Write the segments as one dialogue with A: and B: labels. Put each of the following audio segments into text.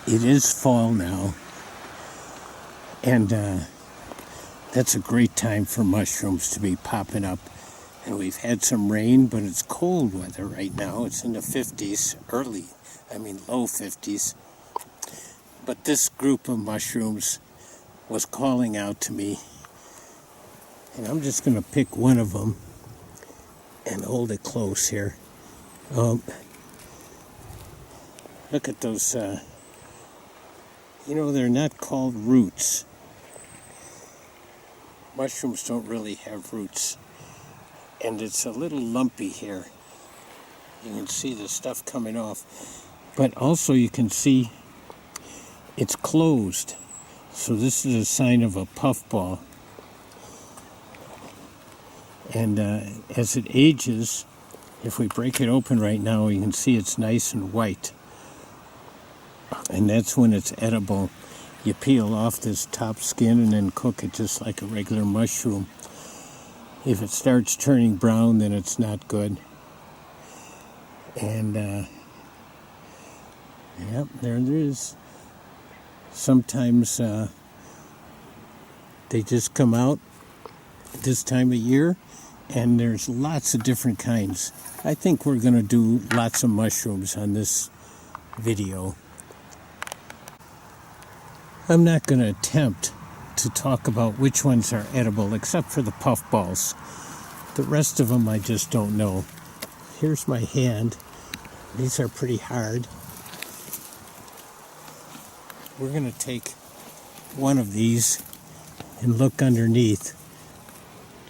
A: It is fall now, and that's a great time for mushrooms to be popping up. And we've had some rain, but it's cold weather right now. It's in the 50s, low 50s. But this group of mushrooms was calling out to me, and I'm just going to pick one of them and hold it close here. Look at those, they're not called roots. Mushrooms don't really have roots. And it's a little lumpy here. You can see the stuff coming off. But also you can see it's closed. So this is a sign of a puffball. And as it ages, if we break it open right now, you can see it's nice and white. And that's when it's edible. You peel off this top skin and then cook it just like a regular mushroom. If it starts turning brown, then it's not good. And, there it is. Sometimes they just come out this time of year, and there's lots of different kinds. I think we're going to do lots of mushrooms on this video. I'm not going to attempt to talk about which ones are edible, except for the puffballs. The rest of them I just don't know. Here's my hand. These are pretty hard. We're going to take one of these and look underneath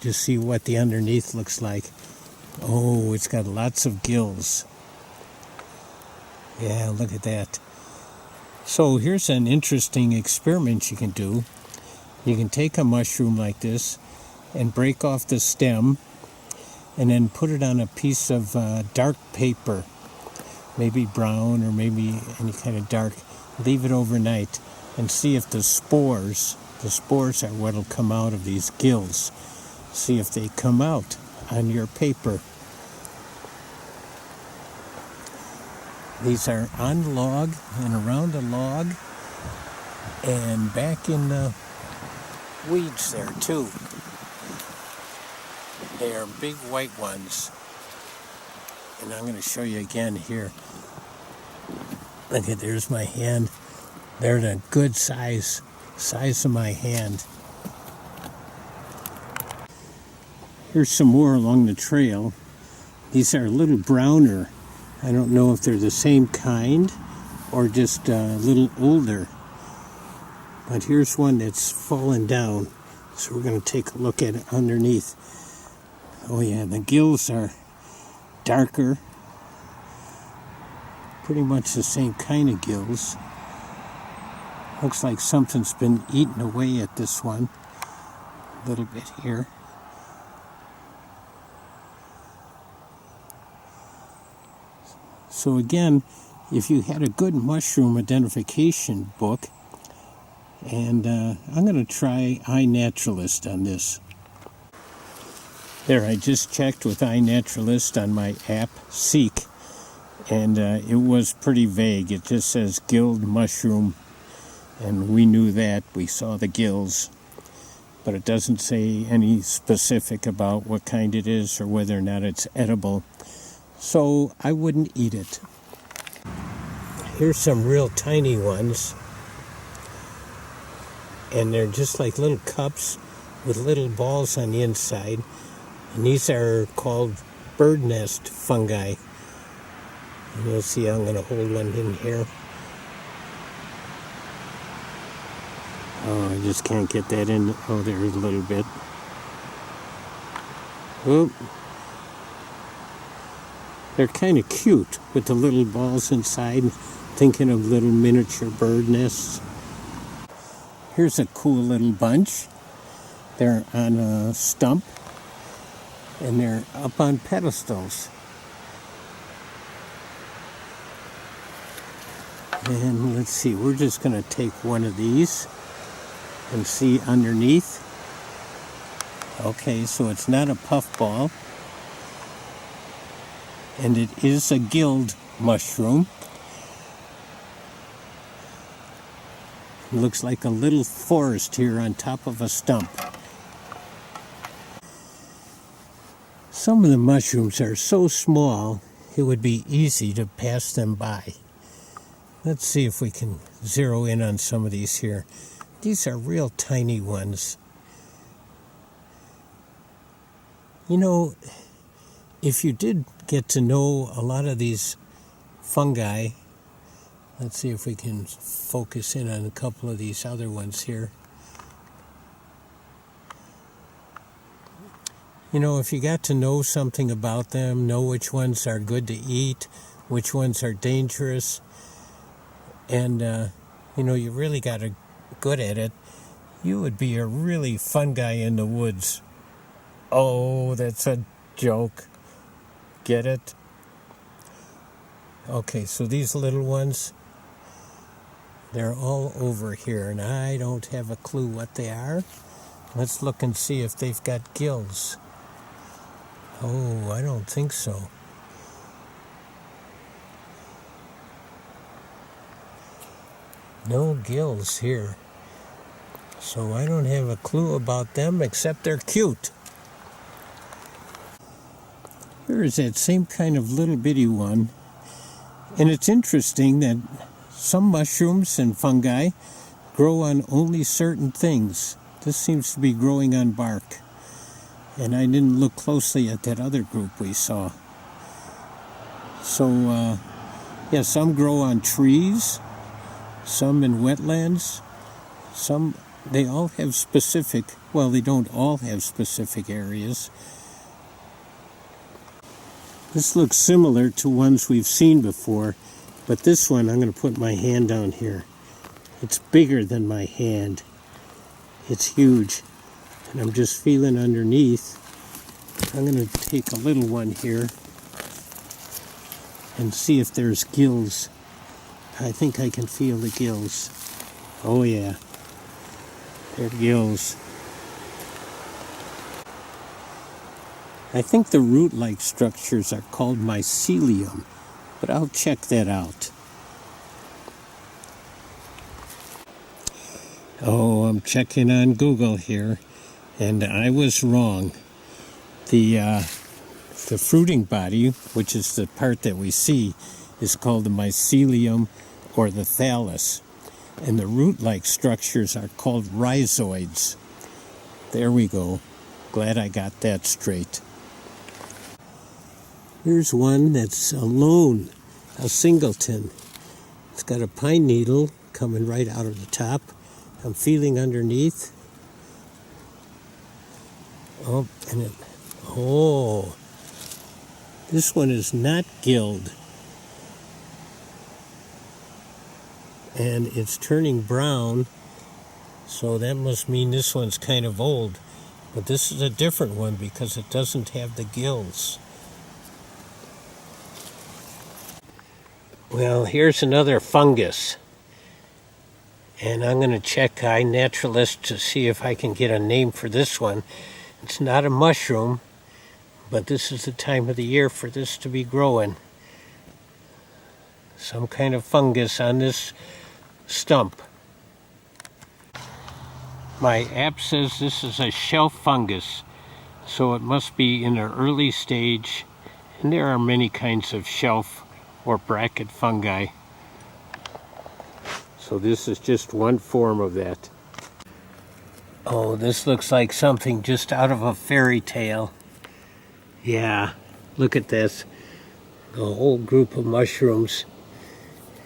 A: to see what the underneath looks like. Oh, it's got lots of gills. Yeah, look at that. So here's an interesting experiment you can do. You can take a mushroom like this and break off the stem and then put it on a piece of dark paper, maybe brown or maybe any kind of dark. Leave it overnight and see if the spores are what will come out of these gills. See if they come out on your paper. These are on the log and around the log and back in the weeds there too. They are big white ones. And I'm going to show you again here. Look at, there's my hand. They're the good size of my hand. Here's some more along the trail. These are a little browner. I don't know if they're the same kind or just a little older. But here's one that's fallen down. So we're going to take a look at it underneath. Oh yeah, the gills are darker. Pretty much the same kind of gills. Looks like something's been eaten away at this one. A little bit here. So again, if you had a good mushroom identification book, and I'm going to try iNaturalist on this. There, I just checked with iNaturalist on my app, Seek, and it was pretty vague. It just says gilled mushroom, and we knew that. We saw the gills, but it doesn't say any specific about what kind it is or whether or not it's edible. So I wouldn't eat it. Here's some real tiny ones. And they're just like little cups with little balls on the inside. And these are called bird nest fungi. And you'll see I'm going to hold one in here. Oh, I just can't get that in. Oh, there's a little bit. Oop. They're kind of cute with the little balls inside, thinking of little miniature bird nests. Here's a cool little bunch. They're on a stump, and they're up on pedestals. And let's see, we're just going to take one of these and see underneath. Okay, so it's not a puffball. And it is a gilled mushroom. It looks like a little forest here on top of a stump. Some of the mushrooms are so small, it would be easy to pass them by. Let's see if we can zero in on some of these here. These are real tiny ones. You know, if you did get to know a lot of these fungi, let's see if we can focus in on a couple of these other ones here. You know, if you got to know something about them, know which ones are good to eat, which ones are dangerous, and, you know, you really got good at it, you would be a really fun guy in the woods. Oh, that's a joke. Get it? Okay, so these little ones, they're all over here, and I don't have a clue what they are. Let's look and see if they've got gills. Oh, I don't think so. No gills here. So I don't have a clue about them except they're cute. Here is that same kind of little bitty one. And it's interesting that some mushrooms and fungi grow on only certain things. This seems to be growing on bark. And I didn't look closely at that other group we saw. So, yeah, some grow on trees, some in wetlands, some, they all have specific, well, they don't all have specific areas. This looks similar to ones we've seen before, but this one, I'm going to put my hand down here. It's bigger than my hand. It's huge. And I'm just feeling underneath. I'm going to take a little one here and see if there's gills. I think I can feel the gills. Oh yeah, they're gills. I think the root-like structures are called mycelium, but I'll check that out. Oh, I'm checking on Google here, and I was wrong. The fruiting body, which is the part that we see, is called the mycelium or the thallus, and the root-like structures are called rhizoids. There we go. Glad I got that straight. Here's one that's alone, a singleton. It's got a pine needle coming right out of the top. I'm feeling underneath. Oh, and this one is not gilled. And it's turning brown, so that must mean this one's kind of old. But this is a different one because it doesn't have the gills. Well, here's another fungus. And I'm going to check iNaturalist to see if I can get a name for this one. It's not a mushroom, but this is the time of the year for this to be growing. Some kind of fungus on this stump. My app says this is a shelf fungus, so it must be in an early stage, and there are many kinds of shelf or bracket fungi. So this is just one form of that. Oh, this looks like something just out of a fairy tale. Yeah, look at this. A whole group of mushrooms.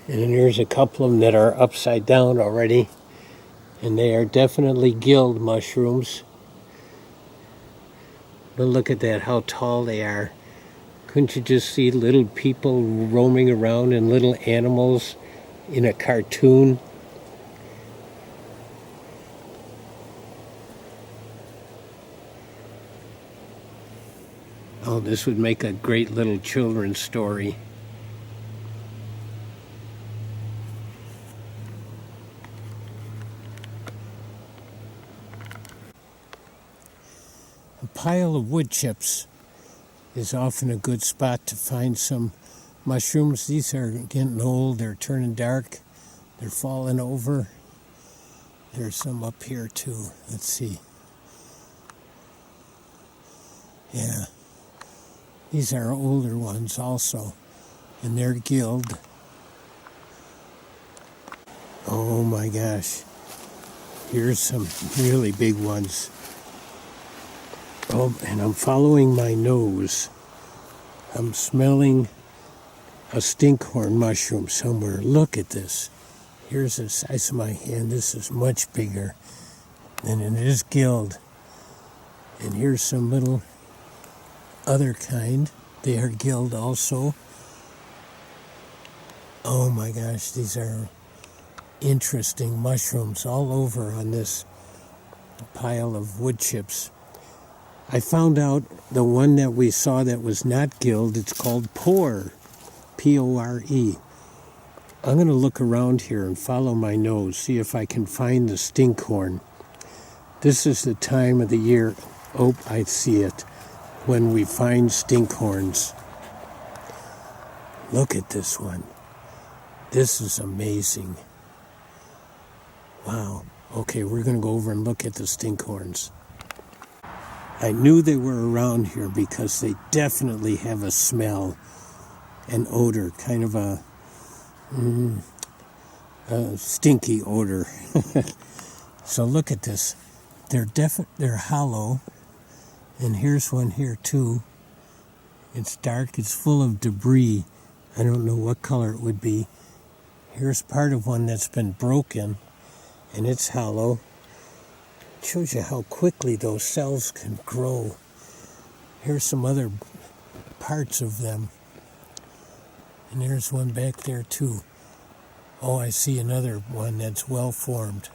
A: And then here's a couple of them that are upside down already. And they are definitely gilled mushrooms. But look at that, how tall they are. Couldn't you just see little people roaming around and little animals in a cartoon? Oh, this would make a great little children's story. A pile of wood chips is often a good spot to find some mushrooms. These are getting old, they're turning dark, they're falling over. There's some up here too. Let's see. Yeah. These are older ones also. And they're gilled. Oh my gosh. Here's some really big ones. Oh, and I'm following my nose. I'm smelling a stinkhorn mushroom somewhere. Look at this. Here's the size of my hand. This is much bigger. And it is gilled. And here's some little other kind. They are gilled also. Oh my gosh, these are interesting mushrooms all over on this pile of wood chips. I found out the one that we saw that was not gilled, it's called Pore, P-O-R-E. I'm going to look around here and follow my nose, see if I can find the stinkhorn. This is the time of the year, oh, I see it, when we find stinkhorns. Look at this one. This is amazing. Wow. Okay, we're going to go over and look at the stinkhorns. I knew they were around here because they definitely have a smell, an odor, kind of a stinky odor. So look at this. They're hollow, and here's one here too. It's dark. It's full of debris. I don't know what color it would be. Here's part of one that's been broken, and it's hollow. It shows you how quickly those cells can grow. Here's some other parts of them. And there's one back there too. Oh, I see another one that's well formed.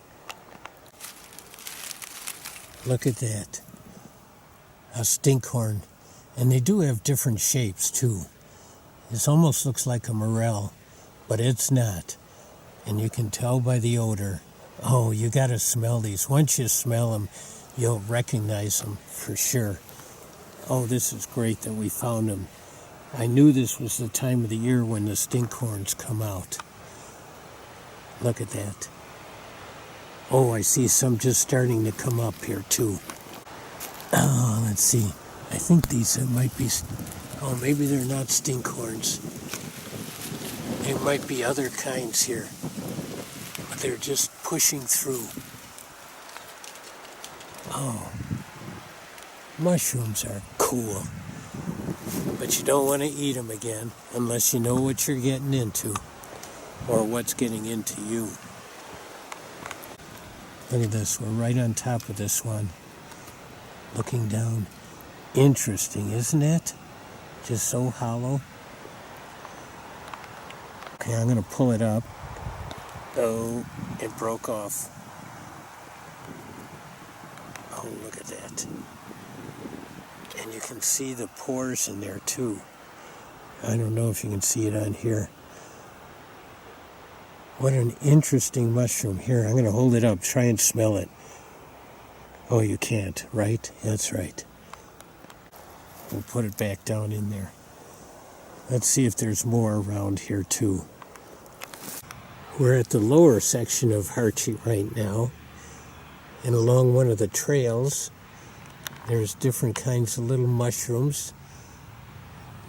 A: Look at that. A stinkhorn. And they do have different shapes too. This almost looks like a morel, but it's not. And you can tell by the odor. Oh, you got to smell these. Once you smell them, you'll recognize them for sure. Oh, this is great that we found them. I knew this was the time of the year when the stinkhorns come out. Look at that. Oh, I see some just starting to come up here too. Oh, let's see. I think these might be... Oh, maybe they're not stinkhorns. They might be other kinds here. But they're just pushing through. Oh. Mushrooms are cool. But you don't want to eat them again unless you know what you're getting into or what's getting into you. Look at this. We're right on top of this one. Looking down. Interesting, isn't it? Just so hollow. Okay, I'm going to pull it up. Oh, it broke off. Oh, look at that. And you can see the pores in there too. I don't know if you can see it on here. What an interesting mushroom. Here, I'm going to hold it up. Try and smell it. Oh, you can't, right? That's right. We'll put it back down in there. Let's see if there's more around here too. We're at the lower section of Harchie right now. And along one of the trails, there's different kinds of little mushrooms.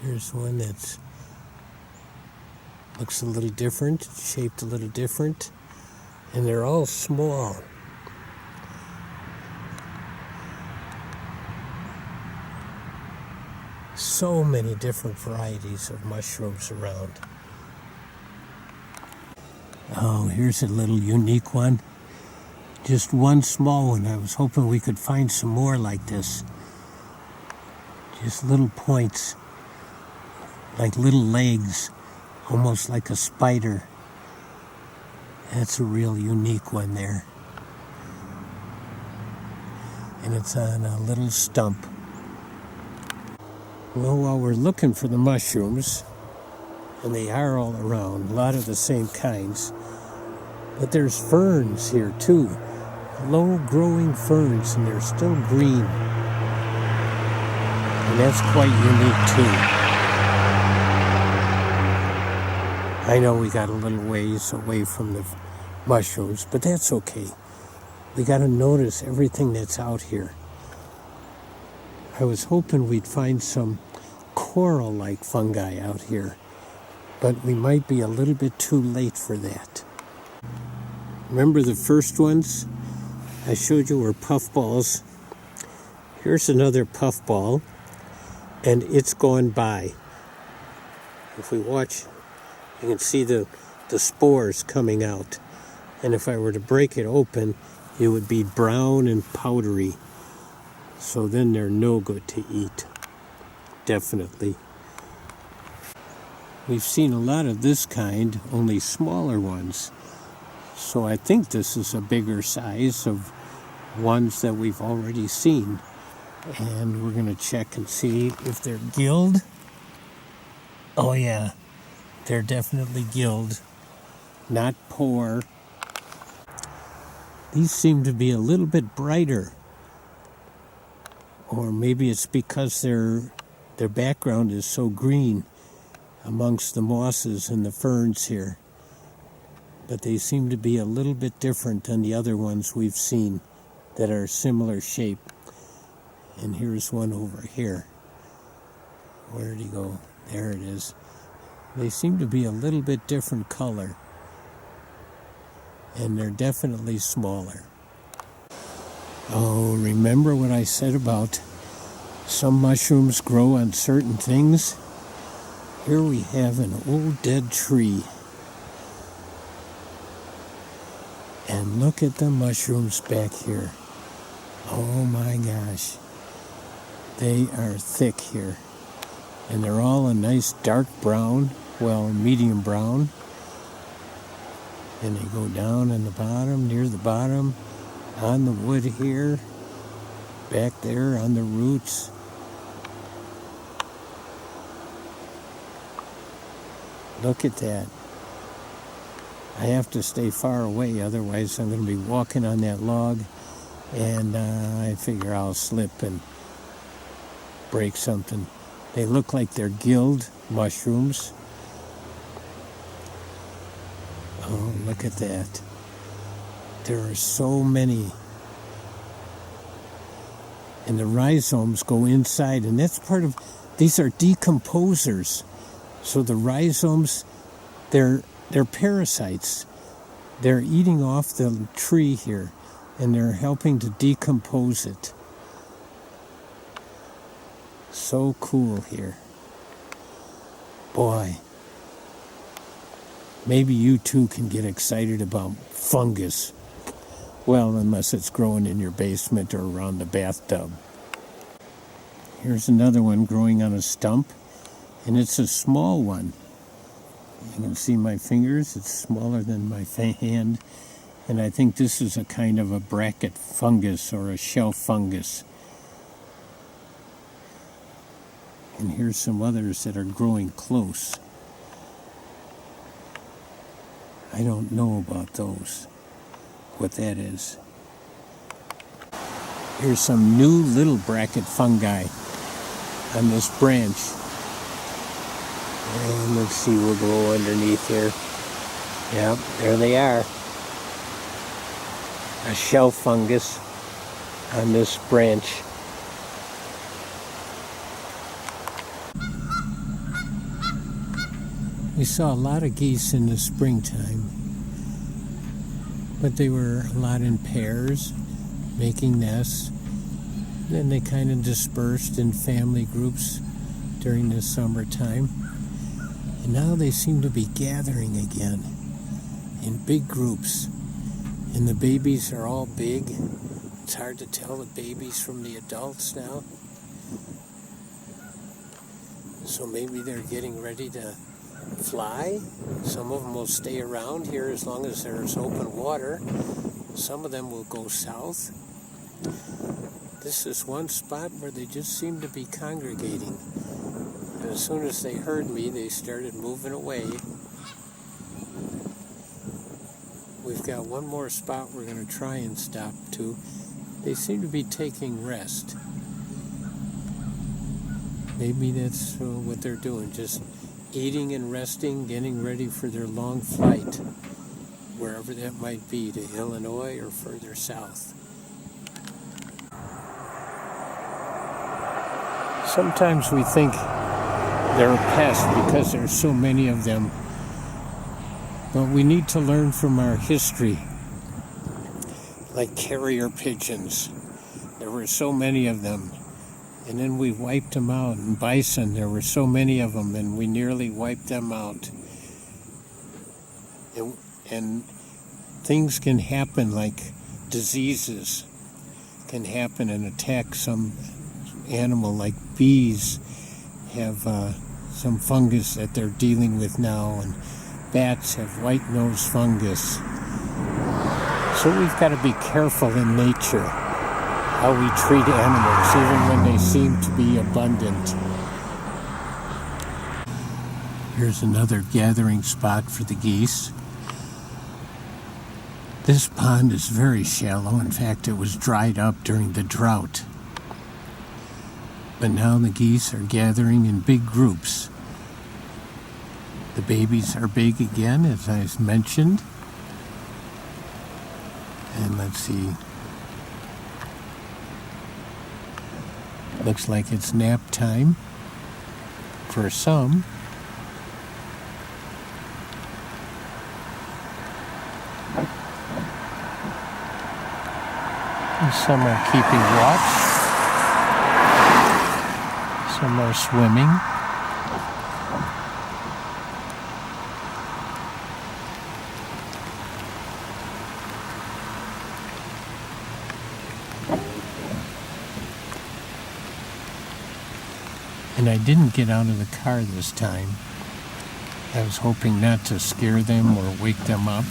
A: Here's one that's looks a little different, shaped a little different. And they're all small. So many different varieties of mushrooms around. Oh, here's a little unique one. Just one small one. I was hoping we could find some more like this. Just little points, like little legs, almost like a spider. That's a real unique one there. And it's on a little stump. Well, while we're looking for the mushrooms, and they are all around, a lot of the same kinds, but there's ferns here too. Low-growing ferns, and they're still green. And that's quite unique too. I know we got a little ways away from the mushrooms, but that's okay. We got to notice everything that's out here. I was hoping we'd find some coral-like fungi out here, but we might be a little bit too late for that. Remember the first ones I showed you were puffballs? Here's another puffball, and it's gone by. If we watch, you can see the spores coming out. And if I were to break it open, it would be brown and powdery. So then they're no good to eat. Definitely. We've seen a lot of this kind, only smaller ones. So I think this is a bigger size of ones that we've already seen. And we're going to check and see if they're gilled. Oh yeah, they're definitely gilled, not poor. These seem to be a little bit brighter. Or maybe it's because their background is so green amongst the mosses and the ferns here. But they seem to be a little bit different than the other ones we've seen that are similar shape. And here's one over here. Where did he go? There it is. They seem to be a little bit different color. And they're definitely smaller. Oh, remember what I said about some mushrooms grow on certain things? Here we have an old dead tree. And look at the mushrooms back here. Oh my gosh. They are thick here. And they're all a nice dark brown, well, medium brown. And they go down in the bottom, near the bottom, on the wood here, back there on the roots. Look at that. I have to stay far away, otherwise I'm going to be walking on that log, and I figure I'll slip and break something. They look like they're gilled mushrooms. Oh, look at that. There are so many. And the rhizomes go inside, and that's part of, these are decomposers. So the rhizomes, they're parasites. They're eating off the tree here, and they're helping to decompose it. So cool here. Boy. Maybe you too can get excited about fungus. Well, unless it's growing in your basement or around the bathtub. Here's another one growing on a stump, and it's a small one. You can see my fingers, it's smaller than my hand, and I think this is a kind of a bracket fungus or a shelf fungus. And here's some others that are growing close. I don't know about those, what that is. Here's some new little bracket fungi on this branch. And let's see, we'll go underneath here. Yep, there they are. A shelf fungus on this branch. We saw a lot of geese in the springtime, but they were a lot in pairs, making nests. Then they kind of dispersed in family groups during the summertime. And now they seem to be gathering again in big groups. And the babies are all big. It's hard to tell the babies from the adults now. So maybe they're getting ready to fly. Some of them will stay around here as long as there's open water. Some of them will go south. This is one spot where they just seem to be congregating. And as soon as they heard me, they started moving away. We've got one more spot we're going to try and stop to. They seem to be taking rest. Maybe that's what they're doing, just eating and resting, getting ready for their long flight, wherever wherever that might be, to Illinois or further south. Sometimes we think they're a pest because there's so many of them, but we need to learn from our history. Like carrier pigeons, there were so many of them, and then we wiped them out. And bison, there were so many of them, and we nearly wiped them out. And things can happen, like diseases can happen and attack some animal, like bees have some fungus that they're dealing with now, and bats have white nose fungus. So we've got to be careful in nature how we treat animals, even when they seem to be abundant. Here's another gathering spot for the geese. This pond is very shallow. In fact, it was dried up during the drought. But now the geese are gathering in big groups. The babies are big again, as I've mentioned. And let's see. Looks like it's nap time for some. And some are keeping watch. Some are swimming. And I didn't get out of the car this time. I was hoping not to scare them or wake them up.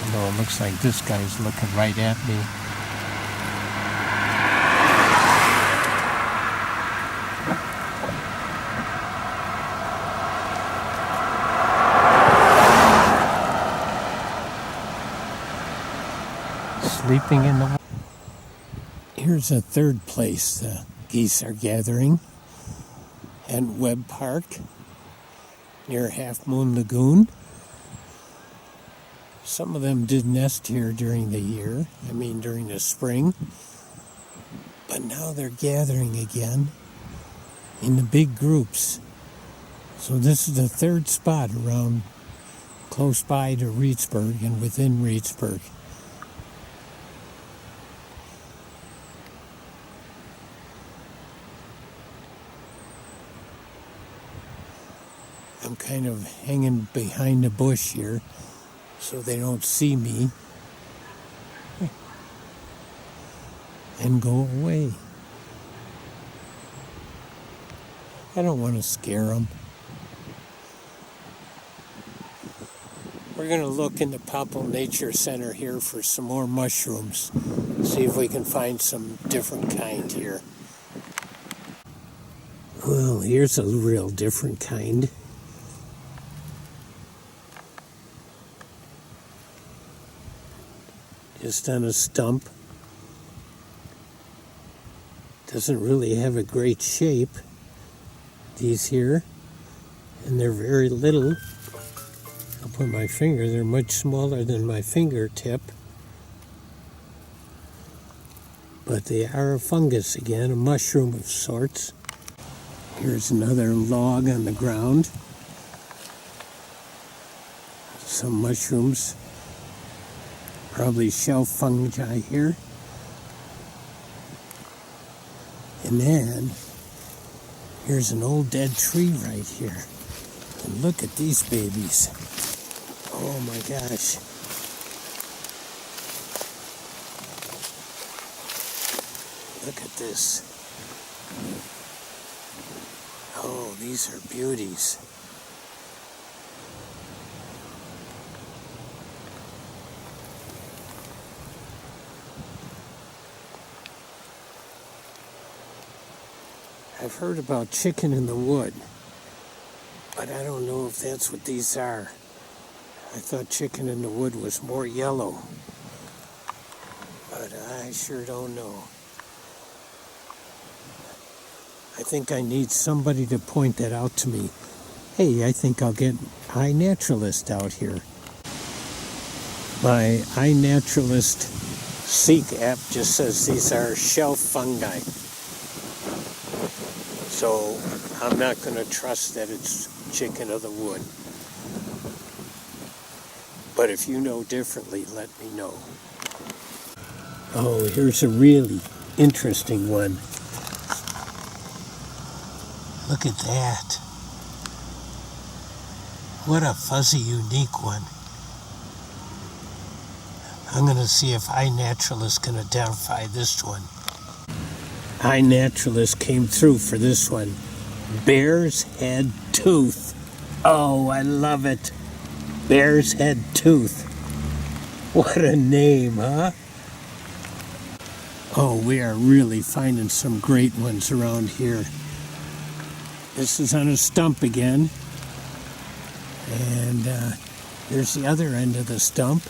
A: Although it looks like this guy's looking right at me. Sleeping in the... Here's a third place the geese are gathering. And Webb Park, near Half Moon Lagoon. Some of them did nest here during the year, during the spring. But now they're gathering again in the big groups. So this is the third spot around close by to Reedsburg and within Reedsburg. I'm kind of hanging behind the bush here so they don't see me and go away. I don't want to scare them. We're going to look in the Popple Nature Center here for some more mushrooms. See if we can find some different kind here. Well, here's a real different kind. Just on a stump. Doesn't really have a great shape, these here, and they're very little. I'll put my finger, they're much smaller than my fingertip, but they are a fungus again, a mushroom of sorts. Here's another log on the ground. Some mushrooms. Probably shelf fungi here. And then, here's an old dead tree right here. And look at these babies. Oh my gosh. Look at this. Oh, these are beauties. I've heard about chicken in the wood, but I don't know if that's what these are. I thought chicken in the wood was more yellow, but I sure don't know. I think I need somebody to point that out to me. Hey, I think I'll get iNaturalist out here. My iNaturalist Seek app just says these are shelf fungi. So I'm not going to trust that it's chicken of the wood. But if you know differently, let me know. Oh, here's a really interesting one. Look at that. What a fuzzy, unique one. I'm going to see if iNaturalist can identify this one. iNaturalist came through for this one. Bear's head tooth. Oh, I love it. Bear's head tooth. What a name, huh? Oh, we are really finding some great ones around here. This is on a stump again. And here's the other end of the stump.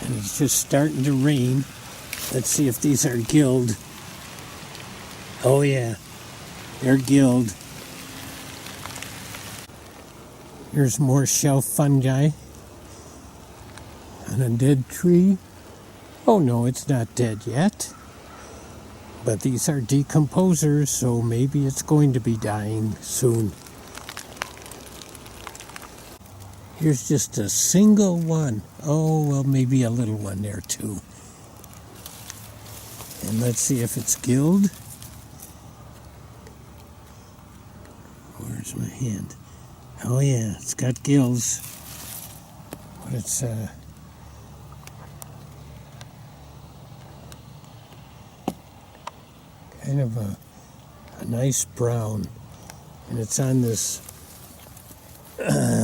A: And it's just starting to rain. Let's see if these are gilled. Oh yeah, they're gilled. Here's more shelf fungi on a dead tree. Oh no, it's not dead yet. But these are decomposers, so maybe it's going to be dying soon. Here's just a single one. Oh, well, maybe a little one there too. And let's see if it's gilled. Where's my hand? Oh yeah, it's got gills. But it's kind of a nice brown. And it's on this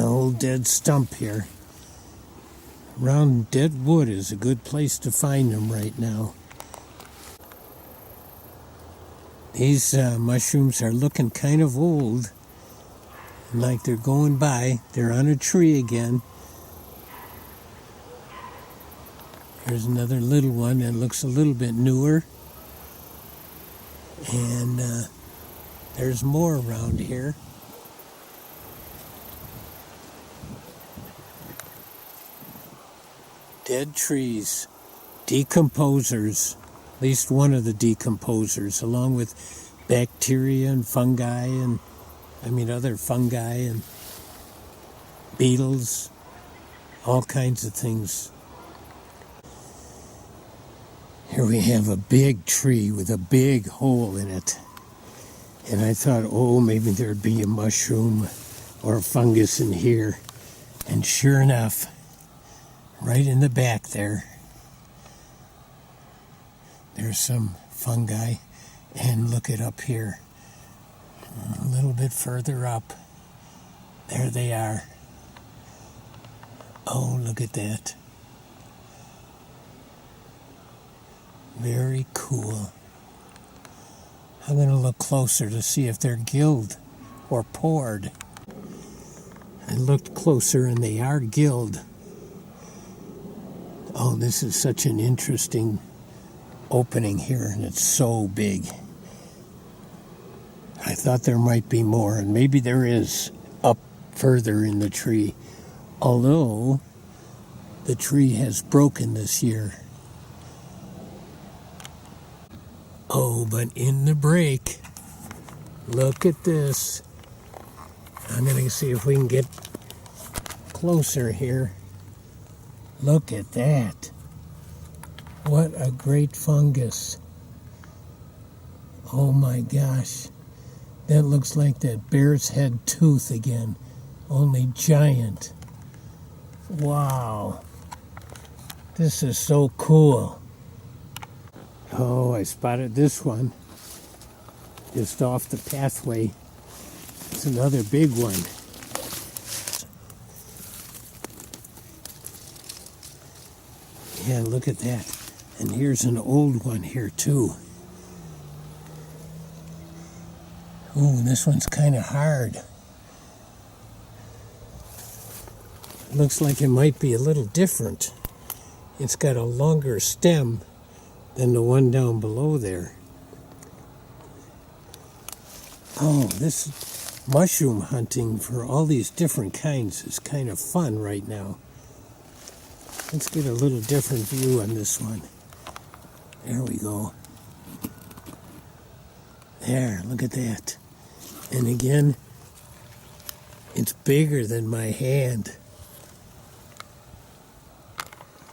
A: old dead stump here. Around dead wood is a good place to find them right now. These mushrooms are looking kind of old. Like they're going by. They're on a tree again. Here's another little one that looks a little bit newer. And there's more around here. Dead trees, decomposers, at least one of the decomposers, along with bacteria and fungi and other fungi and beetles, all kinds of things. Here we have a big tree with a big hole in it. And I thought, oh, maybe there'd be a mushroom or a fungus in here. And sure enough, right in the back there's some fungi. And look it up here. A little bit further up. There they are. Oh, look at that. Very cool. I'm going to look closer to see if they're gilled or poured. I looked closer and they are gilled. Oh, this is such an interesting opening here, and it's so big. I thought there might be more, and maybe there is up further in the tree. Although the tree has broken this year. Oh, but in the break, look at this. I'm going to see if we can get closer here. Look at that. What a great fungus. Oh my gosh. That looks like that bear's head tooth again, only giant. Wow. This is so cool. Oh, I spotted this one just off the pathway. It's another big one. Yeah, look at that. And here's an old one here too. Ooh, this one's kind of hard. Looks like it might be a little different. It's got a longer stem than the one down below there. Oh, this mushroom hunting for all these different kinds is kind of fun right now. Let's get a little different view on this one. There we go. There, look at that. And again, it's bigger than my hand.